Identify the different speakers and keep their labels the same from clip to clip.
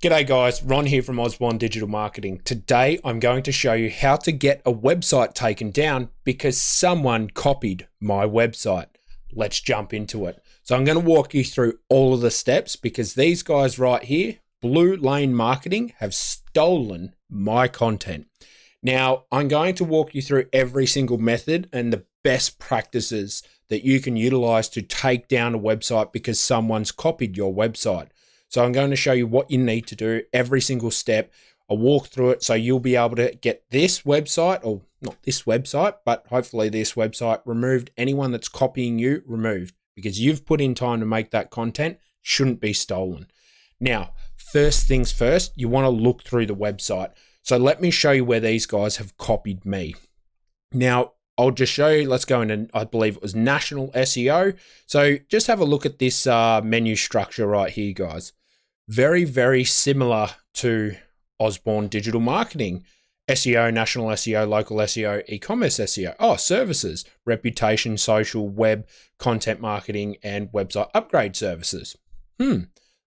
Speaker 1: G'day guys, Ron here from Osborne Digital Marketing. Today I'm going to show you how to get a website taken down because someone copied my website. Let's jump into it. So I'm going to walk you through all of the steps because these guys right here, Blue Lane Marketing, have stolen my content. Now I'm going to walk you through every single method and the best practices that you can utilize to take down a website because someone's copied your website. So I'm going to show you what you need to do, every single step. I'll walk through it so you'll be able to get this website, or not this website, but hopefully this website removed. Anyone that's copying you, removed, because you've put in time to make that content, shouldn't be stolen. Now, first things first, you want to look through the website. So let me show you where these guys have copied me. Now, I'll just show you, let's go into, I believe it was national SEO. So just have a look at this menu structure right here, guys. Very, very similar to Osborne Digital Marketing. SEO, national SEO, local SEO, e-commerce SEO. Oh, services, reputation, social, web, content marketing, and website upgrade services.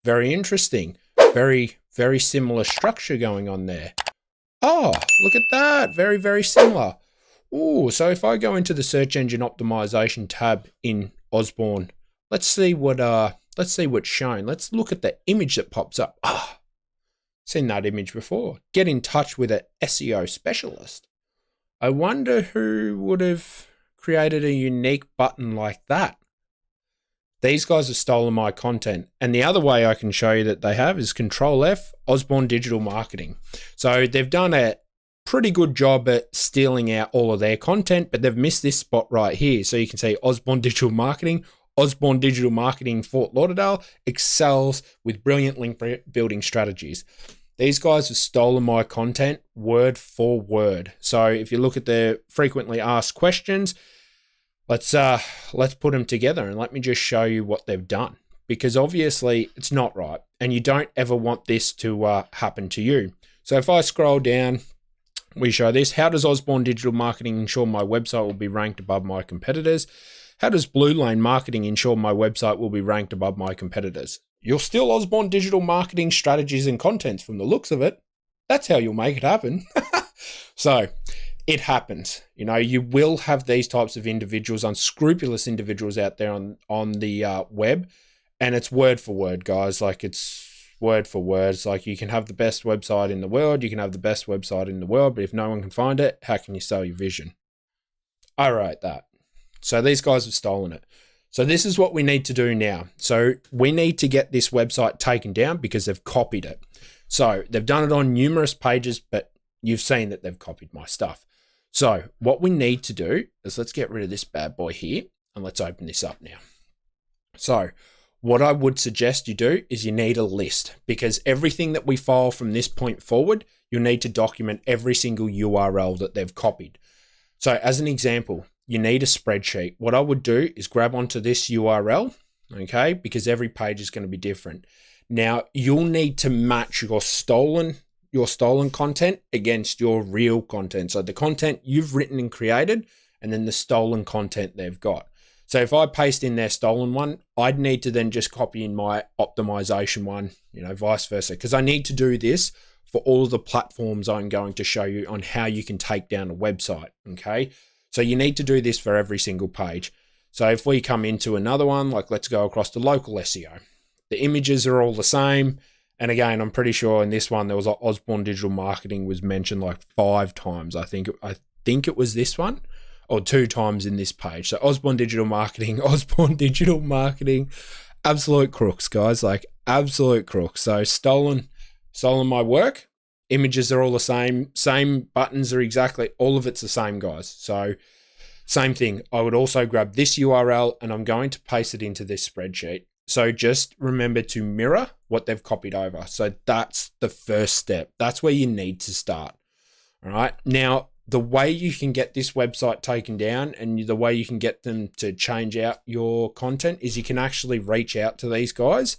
Speaker 1: Very interesting. Very, very similar structure going on there. Oh, look at that. Very, very similar. Oh, so if I go into the search engine optimization tab in Osborne, let's see what's shown. Let's look at the image that pops up. Seen that image before. Get in touch with an SEO specialist. I wonder who would have created a unique button like that. These guys have stolen my content. And the other way I can show you that they have is Control F, Osborne Digital Marketing. So they've done a pretty good job at stealing out all of their content, but they've missed this spot right here. So you can see Osborne Digital Marketing, Osborne Digital Marketing Fort Lauderdale excels with brilliant link building strategies. These guys have stolen my content word for word. So if you look at the frequently asked questions, let's put them together and let me just show you what they've done, because obviously it's not right and you don't ever want this to happen to you. So if I scroll down, we show this. How does Osborne Digital Marketing ensure my website will be ranked above my competitors? How does Blue Lane Marketing ensure my website will be ranked above my competitors? You're still Osborne Digital Marketing strategies and contents from the looks of it. That's how you'll make it happen. So it happens. You know, you will have these types of individuals, unscrupulous individuals out there on the web, and it's word for word, guys. Like it's word for word. It's like you can have the best website in the world. You can have the best website in the world, but if no one can find it, how can you sell your vision? I write that. So these guys have stolen it. So this is what we need to do now. So we need to get this website taken down because they've copied it. So they've done it on numerous pages, but you've seen that they've copied my stuff. So what we need to do is let's get rid of this bad boy here and let's open this up now. So what I would suggest you do is you need a list, because everything that we file from this point forward, you'll need to document every single URL that they've copied. So as an example, you need a spreadsheet. What I would do is grab onto this URL, okay, because every page is going to be different. Now you'll need to match your stolen content against your real content. So the content you've written and created, and then the stolen content they've got. So if I paste in their stolen one, I'd need to then just copy in my optimization one, vice versa, because I need to do this for all of the platforms I'm going to show you on how you can take down a website, okay? So you need to do this for every single page. So if we come into another one, like let's go across to local SEO, the images are all the same. And again, I'm pretty sure in this one, there was Osborne Digital Marketing was mentioned like 5 times. I think it was this one, or 2 times in this page. So Osborne Digital Marketing, absolute crooks, guys, like absolute crooks. So stolen my work. Images are all the same buttons are exactly, all of it's the same, guys. So same thing. I would also grab this URL and I'm going to paste it into this spreadsheet. So just remember to mirror what they've copied over. So that's the first step. That's where you need to start. All right. Now, the way you can get this website taken down and the way you can get them to change out your content is you can actually reach out to these guys.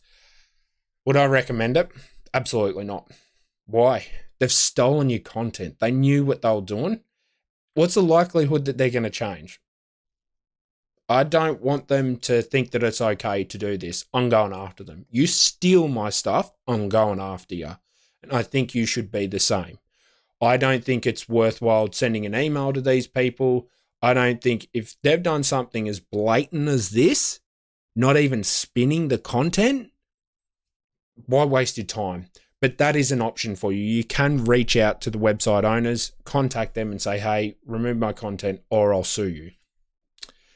Speaker 1: Would I recommend it? Absolutely not. Why? They've stolen your content. They knew what they were doing. What's the likelihood that they're going to change? I don't want them to think that it's okay to do this. I'm going after them. You steal my stuff, I'm going after you. And I think you should be the same. I don't think it's worthwhile sending an email to these people. I don't think if they've done something as blatant as this, not even spinning the content, why waste your time? But that is an option for you. You can reach out to the website owners, contact them and say, hey, remove my content or I'll sue you.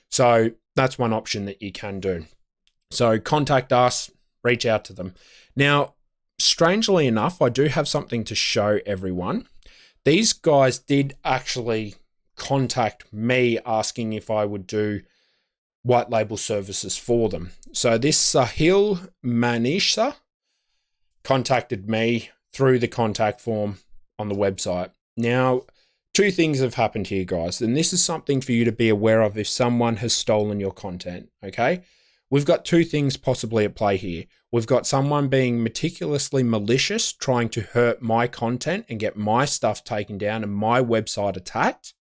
Speaker 1: So that's one option that you can do. So contact us, reach out to them. Now, strangely enough, I do have something to show everyone. These guys did actually contact me asking if I would do white label services for them. So this Sahil Manisha contacted me through the contact form on the website. Now, two things have happened here, guys, and this is something for you to be aware of if someone has stolen your content, okay? We've got two things possibly at play here. We've got someone being meticulously malicious, trying to hurt my content and get my stuff taken down and my website attacked.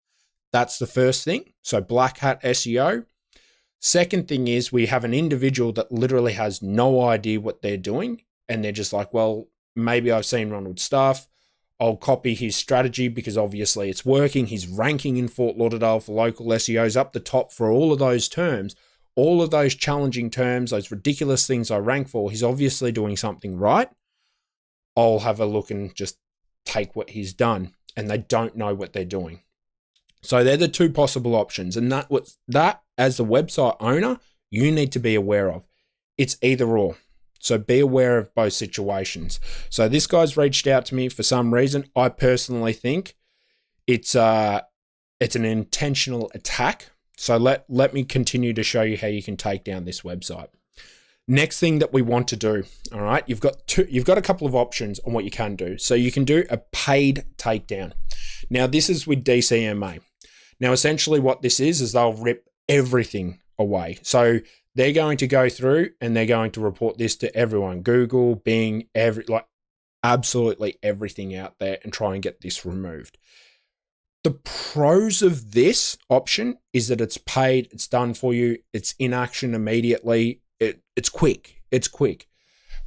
Speaker 1: That's the first thing. So black hat SEO. Second thing is we have an individual that literally has no idea what they're doing. And they're just like, well, maybe I've seen Ronald's stuff. I'll copy his strategy because obviously it's working. He's ranking in Fort Lauderdale for local SEOs up the top for all of those terms, all of those challenging terms, those ridiculous things I rank for. He's obviously doing something right. I'll have a look and just take what he's done. And they don't know what they're doing. So they're the two possible options. And that as the website owner, you need to be aware of. It's either or. So be aware of both situations. So this guy's reached out to me for some reason. I personally think it's an intentional attack. So let me continue to show you how you can take down this website. Next thing that we want to do, all right, you've got a couple of options on what you can do. So you can do a paid takedown. Now this is with DCMA. Now essentially what this is they'll rip everything away. So they're going to go through and they're going to report this to everyone, Google, Bing, absolutely everything out there and try and get this removed. The pros of this option is that it's paid, it's done for you, it's in action immediately, it's quick.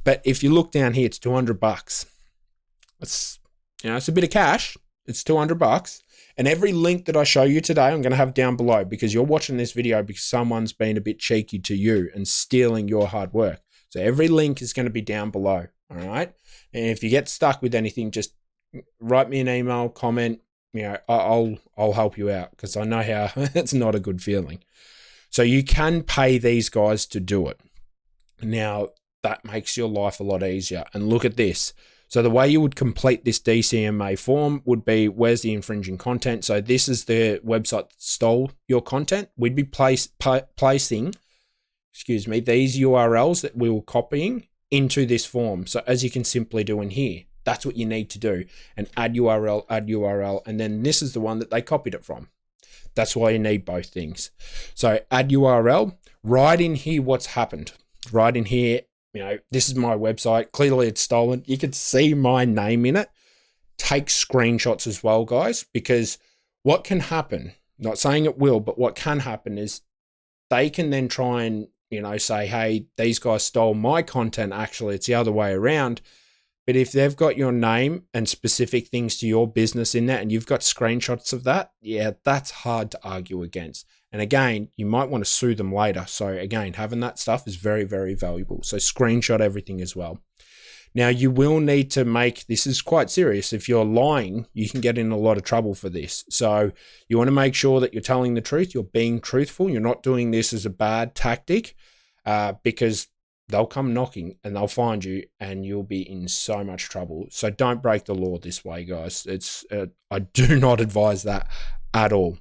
Speaker 1: But if you look down here, it's $200. It's a bit of cash. It's $200. And every link that I show you today, I'm going to have down below because you're watching this video because someone's been a bit cheeky to you and stealing your hard work. So every link is going to be down below. All right. And if you get stuck with anything, just write me an email, comment, I'll help you out because I know how it's not a good feeling. So you can pay these guys to do it. Now that makes your life a lot easier. And look at this. So the way you would complete this DCMA form would be, where's the infringing content? So this is the website that stole your content. We'd be placing, these URLs that we were copying into this form. So as you can simply do in here, that's what you need to do. And add URL. And then this is the one that they copied it from. That's why you need both things. So add URL, write in here what's happened. Write in here, this is my website. Clearly it's stolen. You can see my name in it. Take screenshots as well, guys, because what can happen, not saying it will, but what can happen is they can then try and, say, hey, these guys stole my content. Actually, it's the other way around. But if they've got your name and specific things to your business in that and you've got screenshots of that, yeah, that's hard to argue against. And again, you might want to sue them later. So again, having that stuff is very, very valuable. So screenshot everything as well. Now you will need to this is quite serious. If you're lying, you can get in a lot of trouble for this. So you want to make sure that you're telling the truth. You're being truthful. You're not doing this as a bad tactic because they'll come knocking and they'll find you and you'll be in so much trouble. So don't break the law this way, guys. I do not advise that at all.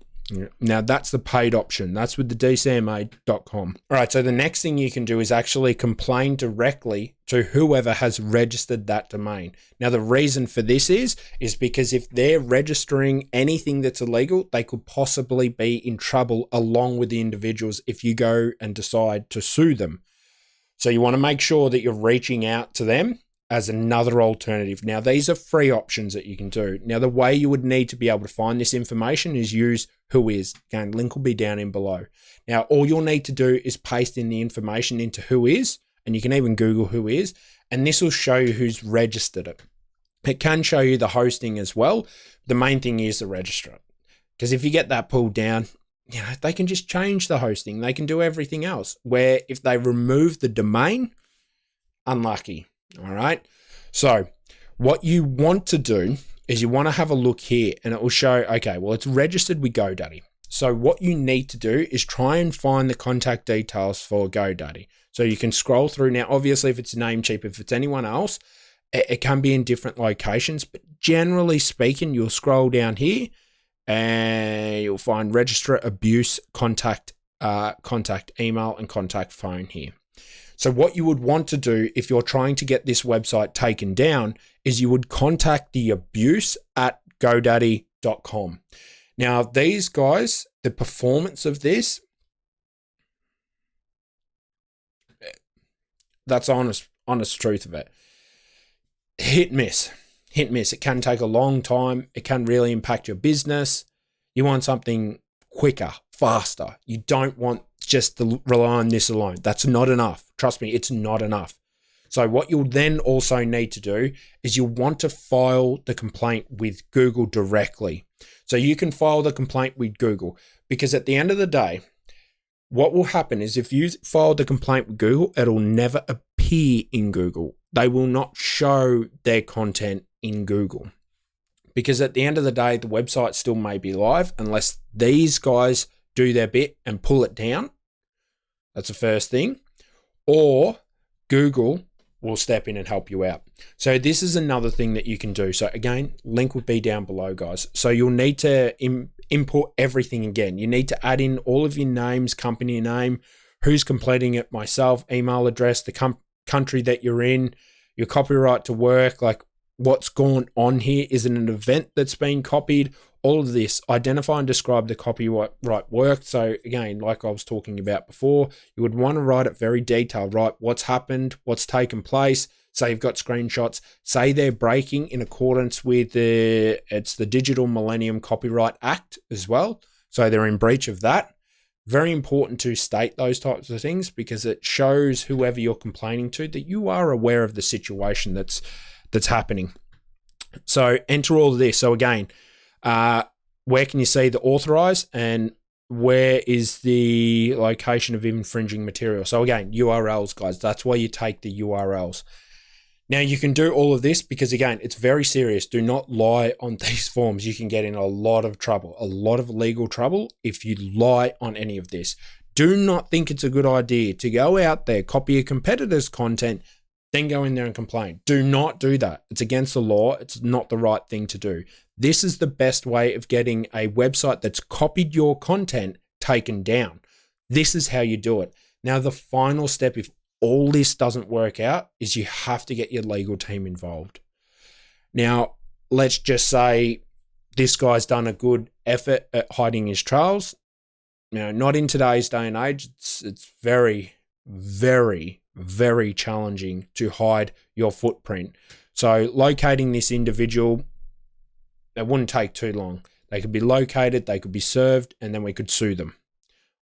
Speaker 1: Now that's the paid option. That's with the DCMA.com. All right. So the next thing you can do is actually complain directly to whoever has registered that domain. Now the reason for this is because if they're registering anything that's illegal, they could possibly be in trouble along with the individuals if you go and decide to sue them. So you want to make sure that you're reaching out to them as another alternative. Now, these are free options that you can do. Now, the way you would need to be able to find this information is use Whois. Again, link will be down in below. Now, all you'll need to do is paste in the information into Whois, and you can even Google Whois, and this will show you who's registered it. It can show you the hosting as well. The main thing is the registrar. Because if you get that pulled down, they can just change the hosting. They can do everything else. Where if they remove the domain, unlucky. All right. So what you want to do is you want to have a look here and it will show, okay, well, it's registered with GoDaddy. So what you need to do is try and find the contact details for GoDaddy. So you can scroll through. Now, obviously, if it's Namecheap, if it's anyone else, it can be in different locations. But generally speaking, you'll scroll down here and you'll find registrar, abuse, contact email, and contact phone here. So what you would want to do if you're trying to get this website taken down is you would contact the abuse at GoDaddy.com. Now, these guys, the performance of this, that's honest truth of it. Hit miss. It can take a long time. It can really impact your business. You want something quicker, faster. You don't want just to rely on this alone. That's not enough. Trust me, it's not enough. So what you'll then also need to do is you'll want to file the complaint with Google directly. So you can file the complaint with Google because at the end of the day, what will happen is if you file the complaint with Google, it'll never appear in Google. They will not show their content in Google because at the end of the day, the website still may be live unless these guys do their bit and pull it down. That's the first thing. Or Google will step in and help you out. So this is another thing that you can do. So again, link will be down below, guys. So you'll need to import everything again. You need to add in all of your names, company name, who's completing it, myself, email address, the country that you're in, your copyright to work, like what's going on here. Is it an event that's been copied? All of this, identify and describe the copyright work. So again, like I was talking about before, you would want to write it very detailed, right? What's happened, what's taken place. Say you've got screenshots, say they're breaking in accordance with the Digital Millennium Copyright Act as well. So they're in breach of that. Very important to state those types of things because it shows whoever you're complaining to that you are aware of the situation that's happening. So enter all of this. So again, where can you see the authorized and where is the location of infringing material? So again, URLs, guys, that's why you take the URLs. Now you can do all of this because again, it's very serious. Do not lie on these forms. You can get in a lot of trouble, a lot of legal trouble if you lie on any of this. Do not think it's a good idea to go out there, copy a competitor's content, then go in there and complain. Do not do that. It's against the law. It's not the right thing to do. This is the best way of getting a website that's copied your content taken down. This is how you do it. Now, the final step, if all this doesn't work out, is you have to get your legal team involved. Now, let's just say this guy's done a good effort at hiding his trails. Not in today's day and age. It's very, very, very challenging to hide your footprint. So locating this individual, it wouldn't take too long. They could be located, they could be served, and then we could sue them.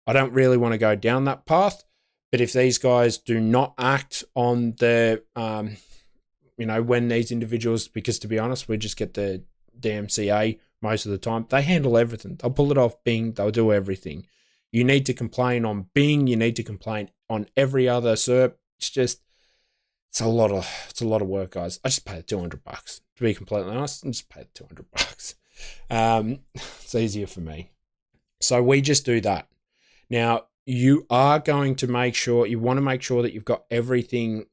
Speaker 1: I don't really want to go down that path, but if these guys do not act on the, when these individuals, because to be honest, we just get the DMCA most of the time. They handle everything. They'll pull it off Bing. They'll do everything. You need to complain on Bing. You need to complain on every other SERP. It's a lot of work, guys. I just paid $200 to be completely honest. I just paid $200. It's easier for me. So we just do that. Now you are going to you want to make sure that you've got everything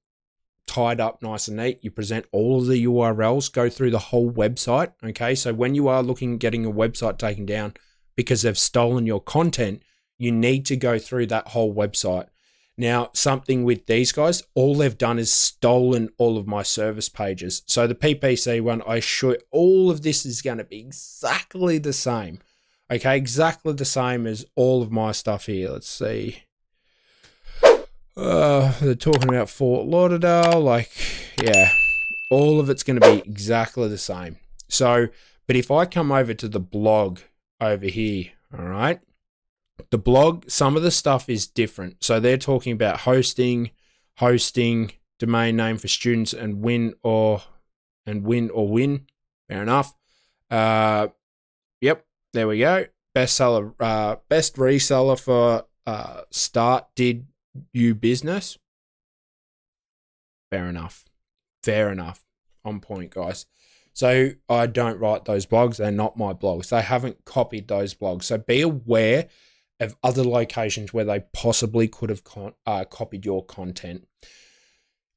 Speaker 1: tied up nice and neat. You present all of the URLs, go through the whole website. Okay. So when you are looking at getting a website taken down because they've stolen your content, you need to go through that whole website. Now, something with these guys, all they've done is stolen all of my service pages. So the PPC one, I assure you, all of this is going to be exactly the same. Okay, exactly the same as all of my stuff here. Let's see. They're talking about Fort Lauderdale. All of it's going to be exactly the same. So, but if I come over to the blog over here, all right, the blog, some of the stuff is different. So they're talking about hosting, domain name for students, and and win. Fair enough. Yep, there we go. Best reseller for start did you business. Fair enough. On point, guys. So I don't write those blogs. They're not my blogs. They haven't copied those blogs. So be aware of other locations where they possibly could have copied your content.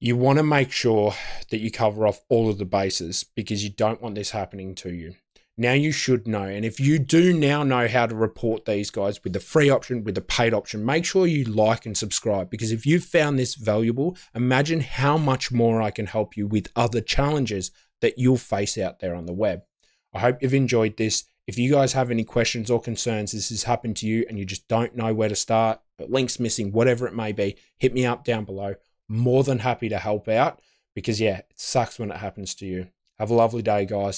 Speaker 1: You want to make sure that you cover off all of the bases because you don't want this happening to you. Now you should know. And if you do now know how to report these guys with the free option, with the paid option, make sure you like and subscribe, because if you've found this valuable, imagine how much more I can help you with other challenges that you'll face out there on the web. I hope you've enjoyed this. If you guys have any questions or concerns, this has happened to you and you just don't know where to start, links missing, whatever it may be, hit me up down below. More than happy to help out because, yeah, it sucks when it happens to you. Have a lovely day, guys.